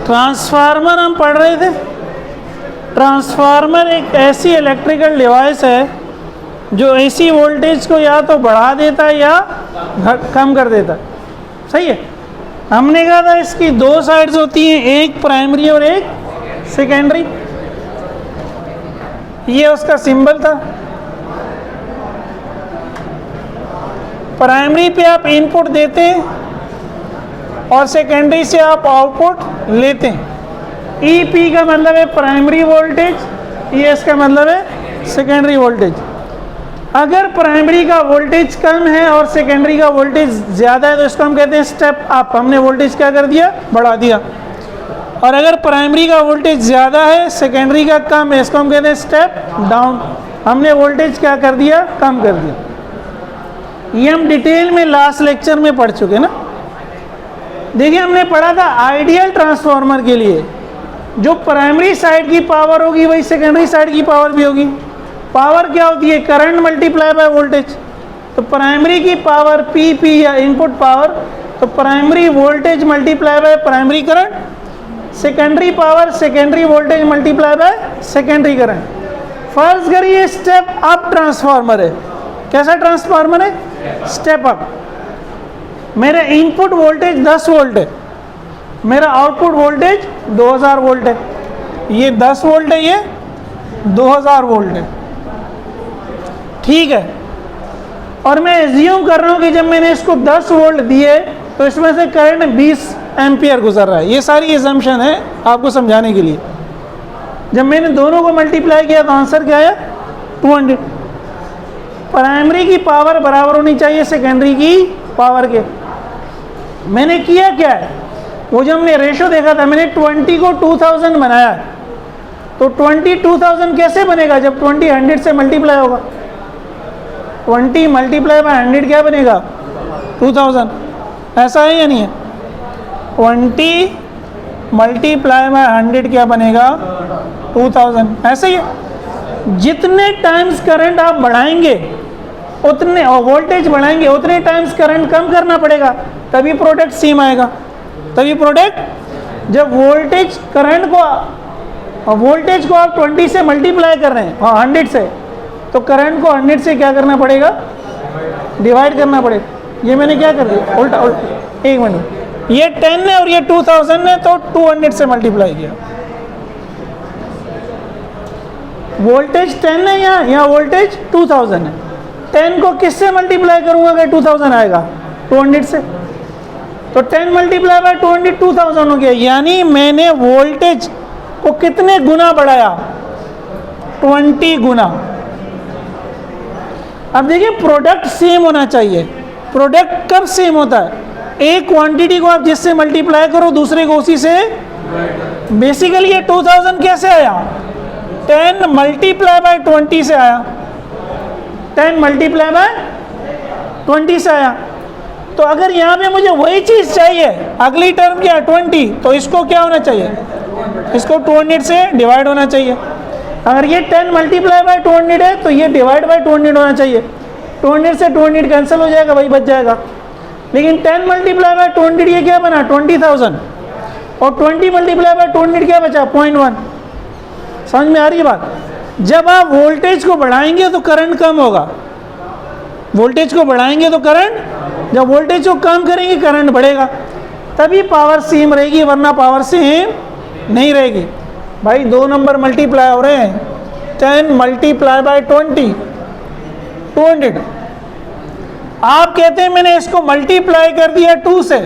Transformer हम पढ़ रहे थे। ट्रांसफार्मर एक ऐसी इलेक्ट्रिकल डिवाइस है जो एसी वोल्टेज को या तो बढ़ा देता है या कम कर देता है। सही है। हमने कहा था इसकी दो साइड्स होती हैं, एक प्राइमरी और एक सेकेंडरी। ये उसका सिंबल था। प्राइमरी पे आप इनपुट देते हैं और सेकेंडरी से आप आउटपुट लेते हैं। ईपी का मतलब है प्राइमरी वोल्टेज, ईएस का मतलब है सेकेंडरी वोल्टेज। अगर प्राइमरी का वोल्टेज कम है और सेकेंडरी का वोल्टेज ज़्यादा है तो इसको हम कहते हैं स्टेप अप। हमने वोल्टेज क्या कर दिया, बढ़ा दिया। और अगर प्राइमरी का वोल्टेज ज़्यादा है, सेकेंडरी का कम है, इसको हम कहते हैं स्टेप डाउन। हमने वोल्टेज क्या कर दिया, कम कर दिया। ये हम डिटेल में लास्ट लेक्चर में पढ़ चुके ना। देखिए हमने पढ़ा था आइडियल ट्रांसफार्मर के लिए जो प्राइमरी साइड की पावर होगी वही सेकेंडरी साइड की पावर भी होगी। पावर क्या होती है, करंट मल्टीप्लाई बाय वोल्टेज। तो प्राइमरी की पावर पी या इनपुट पावर, तो primary voltage multiply by primary current. Secondary power secondary voltage multiply by secondary current. फर्ज करिए स्टेप अप ट्रांसफार्मर है। कैसा ट्रांसफार्मर है, स्टेप अप। मेरा इनपुट वोल्टेज 10 वोल्ट है, मेरा आउटपुट वोल्टेज 2000 वोल्ट है। ये 10 वोल्ट है, ये 2000 वोल्ट है। ठीक है। और मैं एज्यूम कर रहा हूँ कि जब मैंने इसको 10 वोल्ट दिए तो इसमें से करंट 20 एम्पियर गुजर रहा है। ये सारी एजम्पशन है आपको समझाने के लिए। जब मैंने दोनों को मल्टीप्लाई किया तो आंसर क्या आया, 200। प्राइमरी की पावर बराबर होनी चाहिए सेकेंडरी की पावर के। मैंने किया क्या है, वो जो हमने रेशो देखा था, मैंने 20 को 2000 बनाया। तो 20 2000 कैसे बनेगा, जब 20 100 से मल्टीप्लाई होगा। 20 मल्टीप्लाई बाय 100 क्या बनेगा, 2000। ऐसा है या नहीं है, 20 मल्टीप्लाई बाय 100 क्या बनेगा, 2000। ऐसे ही है। जितने टाइम्स करंट आप बढ़ाएंगे उतने, और वोल्टेज बढ़ाएंगे उतने टाइम्स करंट कम करना पड़ेगा, तभी प्रोडक्ट सेम आएगा। तभी प्रोडक्ट, जब वोल्टेज करंट को, वोल्टेज को आप 20 से मल्टीप्लाई कर रहे हैं और 100 से, तो करंट को 100 से क्या करना पड़ेगा, डिवाइड करना पड़ेगा। ये मैंने क्या कर दिया, उल्टा उल्टा। एक मिनट, ये 10 है और ये 2000 है, तो 200 से मल्टीप्लाई किया। वोल्टेज 10 है यहाँ वोल्टेज 2000 है। 10 को किससे मल्टीप्लाई करूंगा अगर 2000 आएगा, 200 से। तो 10 मल्टीप्लाई बाय 200 2000 हो गया। यानी मैंने वोल्टेज को कितने गुना बढ़ाया, 20 गुना। अब देखिए प्रोडक्ट सेम होना चाहिए। प्रोडक्ट कब सेम होता है, एक क्वांटिटी को आप जिससे मल्टीप्लाई करो दूसरे को उसी से। बेसिकली ये 2000 कैसे आया, 10 मल्टीप्लाई बाय 20 से आया। 10 मल्टीप्लाई बाय 20 से आया। तो अगर यहाँ पे मुझे वही चीज़ चाहिए, अगली टर्म क्या 20, तो इसको क्या होना चाहिए, इसको 200 से डिवाइड होना चाहिए। अगर ये 10 मल्टीप्लाई बाय 200 है तो ये डिवाइड बाय 200 होना चाहिए। 200 से 200 कैंसिल हो जाएगा, वही बच जाएगा। लेकिन 10 मल्टीप्लाई बाय 200 ये क्या बना, 20000। और 20 मल्टीप्लाई बाय 200 क्या बचा, 0.1। समझ में आ रही है बात। जब आप वोल्टेज को बढ़ाएंगे तो करंट कम होगा, वोल्टेज को बढ़ाएंगे तो करंट, जब वोल्टेज को कम करेंगे करंट बढ़ेगा, तभी पावर सेम रहेगी, वरना पावर सेम नहीं रहेगी। भाई 2 नंबर मल्टीप्लाई हो रहे हैं, 10 मल्टीप्लाई बाय 20, 200। आप कहते हैं मैंने इसको मल्टीप्लाई कर दिया 2 से,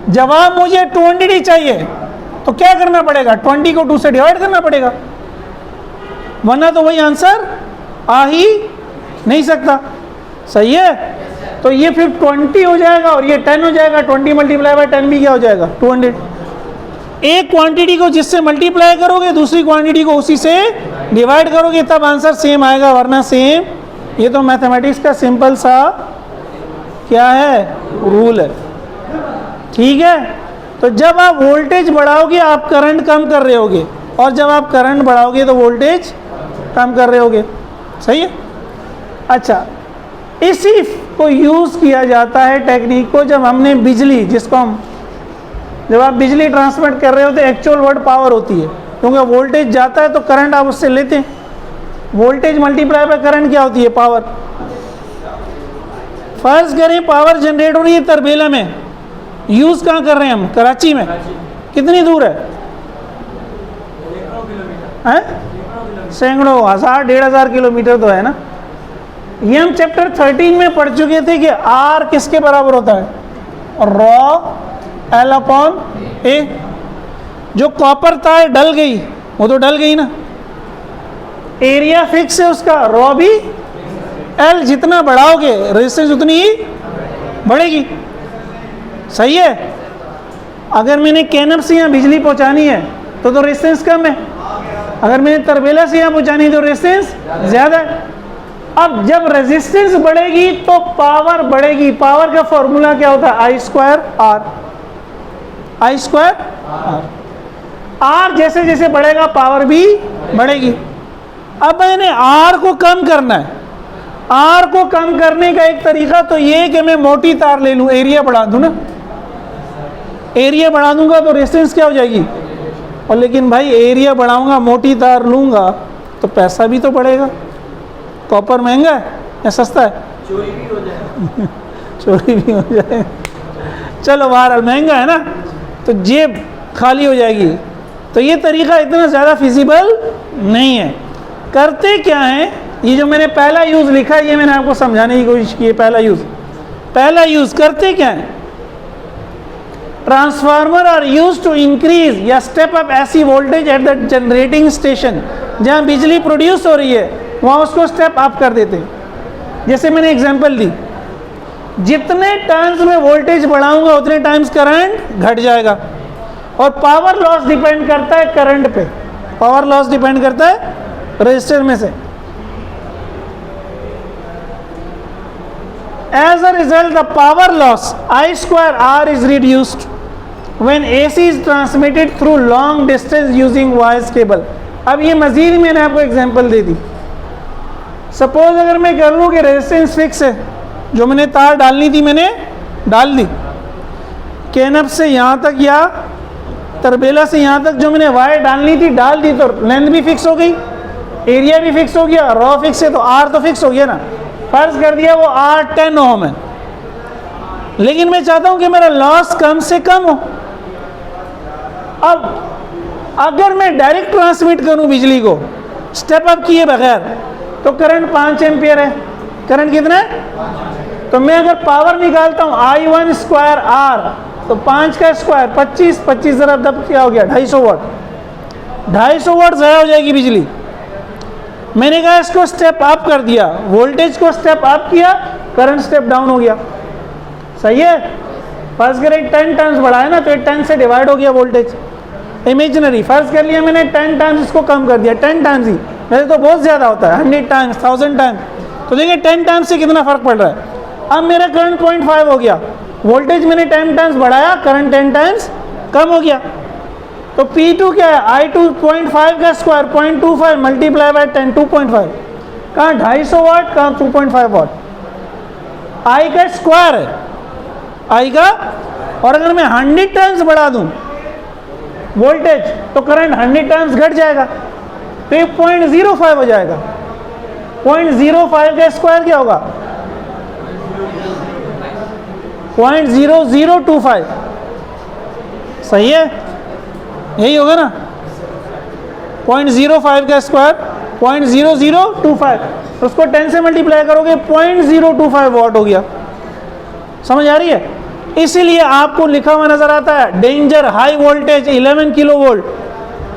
जवाब मुझे 200 ही चाहिए, तो क्या करना पड़ेगा, 20 को 2 से डिवाइड करना पड़ेगा, वरना तो वही आंसर आ ही नहीं सकता। सही है। तो ये फिर 20 हो जाएगा और ये 10 हो जाएगा। 20 मल्टीप्लाई बाय 10 भी क्या हो जाएगा, 200। एक क्वांटिटी को जिससे मल्टीप्लाई करोगे दूसरी क्वांटिटी को उसी से डिवाइड करोगे, तब आंसर सेम आएगा, वरना सेम। ये तो मैथमेटिक्स का सिंपल सा क्या है, रूल है। ठीक है। तो जब आप वोल्टेज बढ़ाओगे आप करंट कम कर रहे होगे, और जब आप करंट बढ़ाओगे तो वोल्टेज कम कर रहे होगे। सही है। अच्छा, इसी को यूज़ किया जाता है टेक्निक को, जब हमने बिजली, जिसको हम जब आप बिजली ट्रांसमिट कर रहे हो तो एक्चुअल वर्ड पावर होती है, क्योंकि वोल्टेज जाता है तो करंट आप उससे लेते हैं। वोल्टेज मल्टीप्लाई बाय करंट क्या होती है? पावर। फर्ज करें पावर जनरेट हो रही है तरबेला में, यूज कहाँ कर रहे हैं हम? कराची में। कितनी दूर है? सैकड़ों, 1000-1500 किलोमीटर तो है ना। ये हम चैप्टर 13 में पढ़ चुके थे कि आर किसके बराबर होता है? रॉ एल अपॉन ए। जो कॉपर तार डल गई वो तो डल गई ना, एरिया फिक्स है उसका, रॉ भी एल जितना बढ़ाओगे रेजिस्टेंस उतनी ही बढ़ेगी। सही है। अगर मैंने कैनप से यहाँ बिजली पहुँचानी है तो रेजिस्टेंस कम है, अगर मैंने तरबेला से यहाँ पहुँचानी है तो रेजिस्टेंस ज़्यादा है। अब जब रेजिस्टेंस बढ़ेगी तो पावर बढ़ेगी। पावर का फॉर्मूला क्या होता है? I square R. I square R. R जैसे जैसे बढ़ेगा पावर भी बढ़ेगी। अब मैंने आर को कम करना है। आर को कम करने का एक तरीका तो ये है कि मैं मोटी तार ले लूँ, एरिया बढ़ा दूँ ना। एरिया बढ़ा दूंगा तो रेजिस्टेंस क्या हो जाएगी? और लेकिन भाई एरिया बढ़ाऊंगा, मोटी तार लूँगा तो पैसा भी तो बढ़ेगा। कॉपर महंगा है या सस्ता है? चोरी भी हो जाए चोरी भी हो जाए। चलो बहरहाल महंगा है ना, तो जेब खाली हो जाएगी। तो ये तरीका इतना ज़्यादा फिजिबल नहीं है। करते क्या है, ये जो मैंने पहला यूज़ लिखा है ये मैंने आपको समझाने की कोशिश की है। पहला यूज़ करते क्या है? Transformer are use to increase या step up AC voltage at the generating station, जहाँ बिजली प्रोड्यूस हो रही है वहाँ उसको स्टेप अप कर देते हैं। जैसे मैंने एग्जांपल दी, जितने टाइम्स में वोल्टेज बढ़ाऊंगा उतने टाइम्स करंट घट जाएगा। और पावर लॉस डिपेंड करता है करंट पे, पावर लॉस डिपेंड करता है रेजिस्टर में से। As a result, the power loss I square R is reduced when AC is transmitted through long distance using wires cable। अब ये मजीद मैंने आपको एग्जांपल दे दी। सपोज अगर मैं कह लूँ कि रेजिस्टेंस फिक्स है, जो मैंने तार डालनी थी मैंने डाल दी, कैनप से यहाँ तक या तरबेला से यहाँ तक जो मैंने वायर डालनी थी डाल दी, तो लेंथ भी फिक्स हो गई, एरिया भी फिक्स हो गया, रॉ फिक्स है तो आर तो फिक्स हो गया ना। फर्ज कर दिया वो आर 10 ओम है, लेकिन मैं चाहता हूं कि मेरा लॉस कम से कम हो। अब अगर मैं डायरेक्ट ट्रांसमिट करूं बिजली को स्टेप अप किए बगैर, तो करंट 5 एम्पियर है। करंट कितना है? तो मैं अगर पावर निकालता हूं I1 स्क्वायर आर, तो 5 का स्क्वायर 25, 25 जरा दब क्या हो गया? 250 वाट। 250 वाट ज़ाया हो जाएगी बिजली। मैंने कहा इसको स्टेप अप कर दिया, वोल्टेज को स्टेप अप किया, करंट स्टेप डाउन हो गया। सही है। फर्ज करें 10 टाइम्स बढ़ाया ना, तो 10 से डिवाइड हो गया वोल्टेज। इमेजिनरी फर्ज कर लिया मैंने 10 टाइम्स इसको कम कर दिया, 10 टाइम्स ही, वैसे तो बहुत ज़्यादा होता है 100 टाइम्स 1000 टाइम्स। तो देखिए 10 टाइम्स से कितना फ़र्क पड़ रहा है। अब मेरा करंट 0.5 हो गया, वोल्टेज मैंने 10 टाइम्स बढ़ाया, करंट 10 टाइम्स कम हो गया। तो P2 क्या है? I2 0.5 का स्क्वायर 0.25 मल्टीप्लाई बाय 10 2.5। कहाँ 250 वाट, कहाँ 2.5 वाट। I का स्क्वायर है I का, और अगर मैं 100 टाइम्स बढ़ा दूं वोल्टेज तो करंट 100 टाइम्स घट जाएगा, तो ये 0.05 हो जाएगा। 0.05 का स्क्वायर क्या होगा? 0.0025। सही है, यही होगा ना। 0.05 का स्क्वायर 0.0025, उसको 10 से मल्टीप्लाई करोगे 0.025 वाट हो गया। समझ आ रही है? इसीलिए आपको लिखा हुआ नजर आता है danger high voltage 11 kilo volt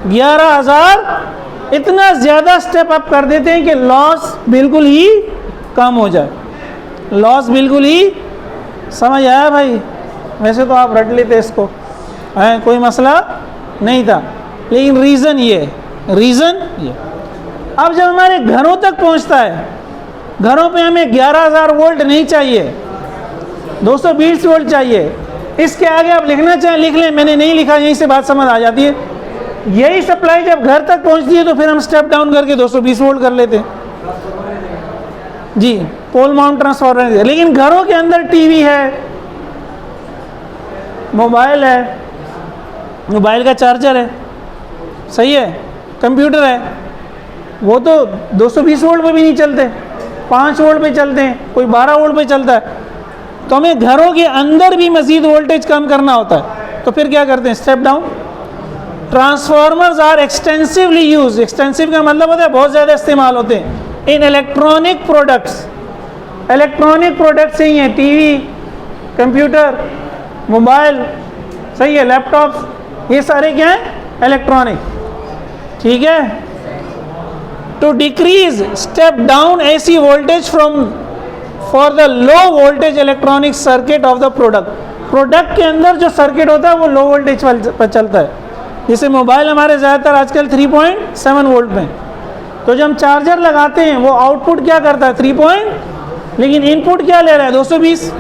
11,000। इतना ज़्यादा स्टेप अप कर देते हैं कि लॉस बिल्कुल ही कम हो जाए, लॉस बिल्कुल ही। समझ आया भाई? वैसे तो आप रट लेते इसको, है कोई मसला नहीं था, लेकिन रीज़न ये अब जब हमारे घरों तक पहुंचता है, घरों पे हमें 11,000 वोल्ट नहीं चाहिए, 220 वोल्ट चाहिए। इसके आगे आप लिखना चाहें लिख लें, मैंने नहीं लिखा, यहीं से बात समझ आ जाती है। यही सप्लाई जब घर तक पहुंचती है तो फिर हम स्टेप डाउन करके 220 वोल्ट कर लेते हैं जी, पोल माउंट ट्रांसफार्मर। लेकिन घरों के अंदर टीवी है, मोबाइल है, मोबाइल का चार्जर है, सही है, कंप्यूटर है, वो तो 220 वोल्ट पे भी नहीं चलते, 5 वोल्ट पे चलते हैं, कोई 12 वोल्ट पे चलता है। तो हमें घरों के अंदर भी मज़ीद वोल्टेज कम करना होता है, तो फिर क्या करते हैं, step down. Transformers are extensively use, extensive का मतलब होता है बहुत ज़्यादा इस्तेमाल होते हैं in electronic products. Electronic products ही हैं, टीवी, कंप्यूटर, मोबाइल, सही है, लैपटॉप्स, ये सारे क्या हैं, इलेक्ट्रॉनिक, ठीक है। To decrease step down AC voltage from for the low voltage electronic circuit of the product के अंदर जो सर्किट होता है वो लो वोल्टेज पर चलता है। जैसे मोबाइल हमारे ज़्यादातर आजकल 3.7 वोल्ट में, तो जब हम चार्जर लगाते हैं वो आउटपुट क्या करता है 3 लेकिन इनपुट क्या ले रहा है 220,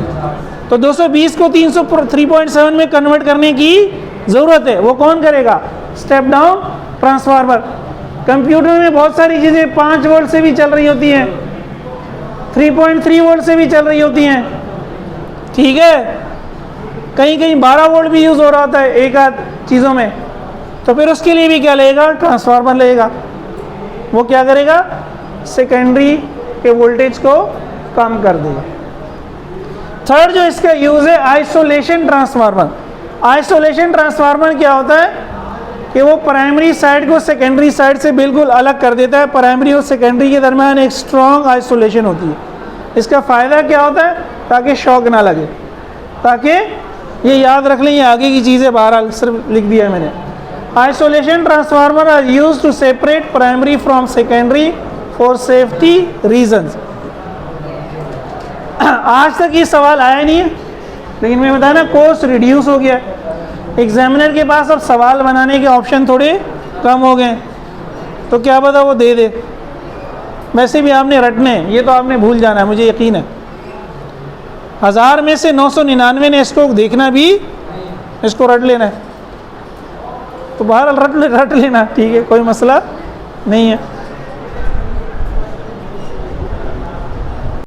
तो 220 को 3.7 में कन्वर्ट करने की ज़रूरत है, वो कौन करेगा, स्टेप डाउन ट्रांसफार्मर। कंप्यूटर में बहुत सारी चीज़ें 5 वोल्ट से भी चल रही होती हैं, 3.3 वोल्ट से भी चल रही होती हैं, ठीक है, कहीं कहीं 12 वोल्ट भी यूज़ हो रहा होता है एक आध चीज़ों में, तो फिर उसके लिए भी क्या लगेगा, ट्रांसफार्मर लगेगा। वो क्या करेगा, सेकेंडरी के वोल्टेज को कम कर देगा। थर्ड जो इसका यूज़ है आइसोलेशन ट्रांसफार्मर। आइसोलेशन ट्रांसफार्मर क्या होता है कि वो प्राइमरी साइड को सेकेंडरी साइड से बिल्कुल अलग कर देता है, प्राइमरी और सेकेंडरी के दरमियान एक स्ट्रॉन्ग आइसोलेशन होती है। इसका फ़ायदा क्या होता है, ताकि शॉक ना लगे, ताकि ये याद रख लें, ये आगे की चीज़ें बहरहाल सिर्फ लिख दिया है मैंने। Isolation transformer are used to separate primary from secondary for safety reasons. आज तक ये सवाल आया नहीं है, लेकिन मैं बताया ना कोर्स रिड्यूस हो गया, एग्जामिनर के पास अब सवाल बनाने के ऑप्शन थोड़े कम हो गए, तो क्या पता वो दे दे। वैसे भी आपने रटने, ये तो आपने भूल जाना है, मुझे यकीन है। 1000 में से 999 ने इसको देखना भी, इसको रट लेना है, तो बहरहाल रट लेना, ठीक है, कोई मसला नहीं है।